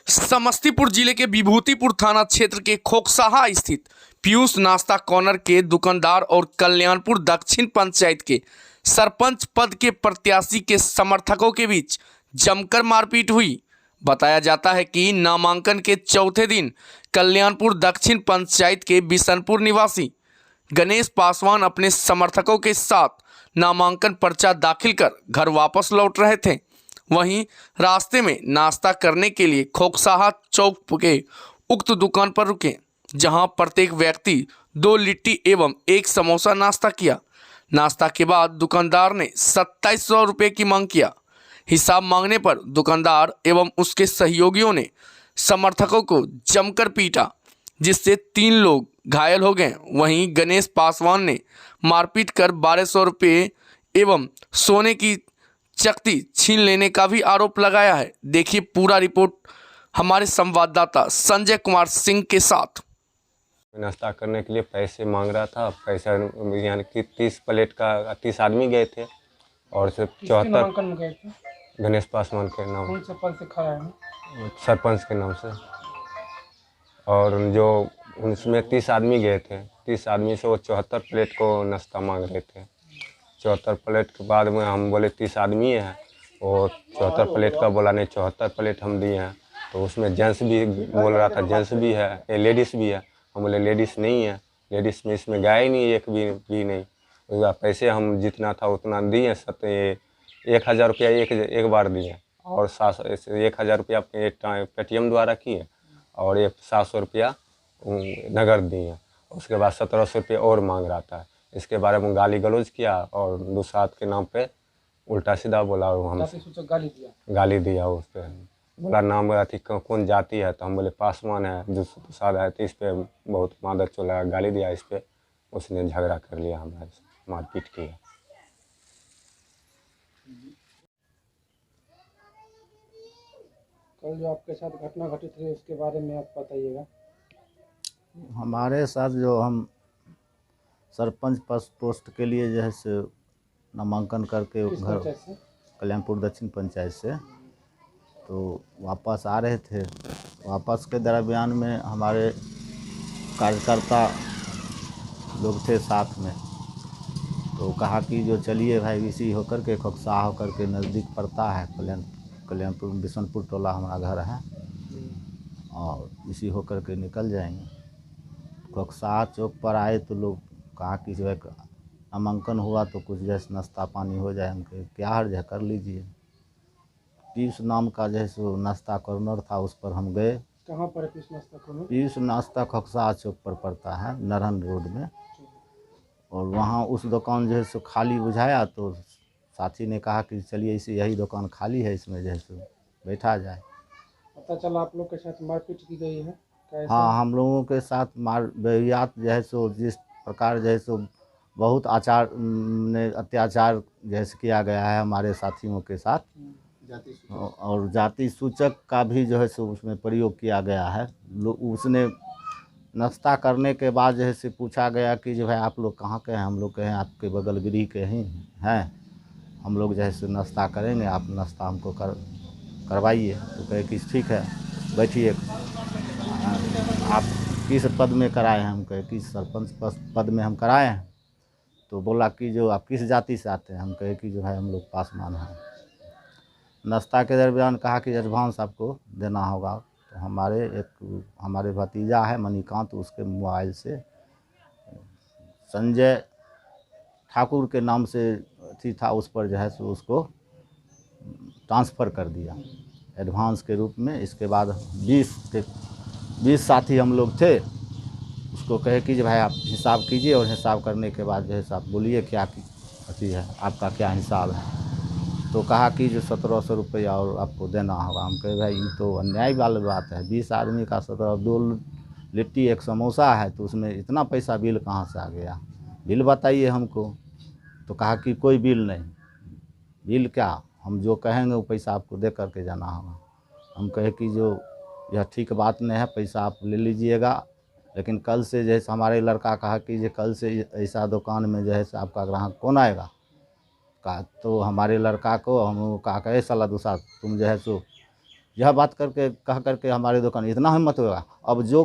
समस्तीपुर जिले के विभूतिपुर थाना क्षेत्र के खोकसाहा स्थित पीयूष नाश्ता कॉर्नर के दुकानदार और कल्याणपुर दक्षिण पंचायत के सरपंच पद के प्रत्याशी के समर्थकों के बीच जमकर मारपीट हुई। बताया जाता है कि नामांकन के चौथे दिन कल्याणपुर दक्षिण पंचायत के बिशनपुर निवासी गणेश पासवान अपने समर्थकों के साथ नामांकन पर्चा दाखिल कर घर वापस लौट रहे थे। वहीं रास्ते में नाश्ता करने के लिए खोकसाहा चौक के उक्त दुकान पर रुके, जहां प्रत्येक व्यक्ति 2 लिट्टी एवं 1 समोसा नाश्ता किया। नाश्ता के बाद दुकानदार ने 2700 रुपये की मांग किया। हिसाब मांगने पर दुकानदार एवं उसके सहयोगियों ने समर्थकों को जमकर पीटा, जिससे 3 लोग घायल हो गए। वहीं गणेश पासवान ने मारपीट कर 1200 रुपये एवं सोने की चकती छीन लेने का भी आरोप लगाया है। देखिए पूरा रिपोर्ट हमारे संवाददाता संजय कुमार सिंह के साथ। नाश्ता करने के लिए पैसे मांग रहा था। पैसा यानी कि 30 प्लेट का 30 आदमी गए थे और सिर्फ 74 गणेश पासवान के नाम। कौन सा पद से खड़ा है? सरपंच के नाम से। और जो उसमें 30 आदमी गए थे, 30 आदमी से वो 74 प्लेट को नाश्ता मांग रहे थे। 74 प्लेट के बाद में हम बोले 30 आदमी है, और 74 प्लेट का बोला नहीं, 74 प्लेट हम दिए हैं। तो उसमें जेंट्स भी बोल रहा था, जेंट्स भी है, लेडीज़ भी है। हम बोले लेडीज़ नहीं है, लेडीज़ में इसमें गया ही नहीं, एक भी नहीं। पैसे हम जितना था उतना दिए, 1000 रुपया एक बार दिए, और 1000 रुपया पेटीएम द्वारा किए, और 700 रुपया नगद दिए। उसके बाद 1700 रुपये और मांग रहा था। इसके बारे में गाली गलौज किया और दुसाद के नाम पे उल्टा सीधा बोला। हम गाली दिया उस पर, बोला नाम अथी कौन जाति है, तो हम बोले पासवान है, दुसाद है। तो इस पर बहुत मादर चला, गाली दिया इस पर। उसने झगड़ा कर लिया, हमारे मारपीट किया। कल जो आपके साथ घटना घटित हुई उसके बारे में आप बताइएगा। हमारे साथ जो हम सरपंच पोस्ट के लिए जो है से नामांकन करके घर कल्याणपुर दक्षिण पंचायत से तो वापस आ रहे थे। वापस के दरमियान में हमारे कार्यकर्ता लोग थे साथ में, तो कहा कि जो चलिए भाई इसी होकर के खोकसाहा होकर के नज़दीक पड़ता है, कल्याणपुर बिशनपुर टोला हमारा घर है, और इसी होकर के निकल जाएंगे। खोकसाहा चौक पर आए तो लोग कहा कि जो है नामांकन हुआ तो कुछ जैसे नाश्ता पानी हो जाए। हमके क्या हर्ज है, कर लीजिए। पीयूष नाम का जैसे नाश्ता कॉर्नर था, उस पर हम गए। कहाँ पर है पीयूष नाश्ता कॉर्नर? पीयूष नाश्ता खोकसाहा चौक पर पड़ता है, नरहन रोड में। और वहाँ उस दुकान जो है सो खाली बुझाया, तो साथी ने कहा कि चलिए इसे यही दुकान खाली है, इसमें जो है सो बैठा जाए। पता चला आप लोग के साथ मारपीट की गई है? हाँ, हम लोगों के साथ बेहियात जो है सो जिस प्रकार जो है सो बहुत अत्याचार जैसे किया गया है हमारे साथियों के साथ, और जाति सूचक का भी जो है सो उसमें प्रयोग किया गया है। उसने नाश्ता करने के बाद जो है से पूछा गया कि जो है आप लोग कहाँ के हैं? हम लोग के हैं आपके बगल गिरी के ही हैं, हम लोग जो है सो नाश्ता करेंगे, आप नाश्ता हमको करवाइए। तो कहे कि ठीक है बैठिए। आप किस पद में कराए हैं? हम कहे कि सरपंच पद में हम कराए हैं। तो बोला कि जो आप किस जाति से आते हैं? हम कहे कि जो है हम लोग पासवान हैं। नाश्ता के दरमियान कहा कि एडवांस आपको देना होगा। तो हमारे भतीजा है मणिकांत, उसके मोबाइल से संजय ठाकुर के नाम से अथी था, उस पर जो है सो उसको ट्रांसफ़र कर दिया एडवांस के रूप में। इसके बाद 20 साथी हम लोग थे। उसको कहे कि जो भाई आप हिसाब कीजिए, और हिसाब करने के बाद जो है आप बोलिए क्या अथी है, आपका क्या हिसाब है। तो कहा कि जो 1700 रुपया और आपको देना होगा। हम कहे भाई ये तो अन्याय वाली बात है, 20 आदमी का 2 लिट्टी 1 समोसा है, तो उसमें इतना पैसा बिल कहाँ से आ गया? बिल बताइए हमको। तो कहा कि कोई बिल नहीं। बिल क्या, हम जो कहेंगे वो पैसा आपको दे करके जाना होगा। हम कहे कि जो यह ठीक बात नहीं है, पैसा आप ले लीजिएगा, लेकिन कल से जैसे हमारे लड़का कहा कि जो कल से ऐसा दुकान में जो है आपका ग्राहक कौन आएगा का। तो हमारे लड़का को हम कहा कि साला दूसरा तुम जो है सो यह बात करके कह करके हमारे दुकान इतना हिम्मत हुआ। अब जो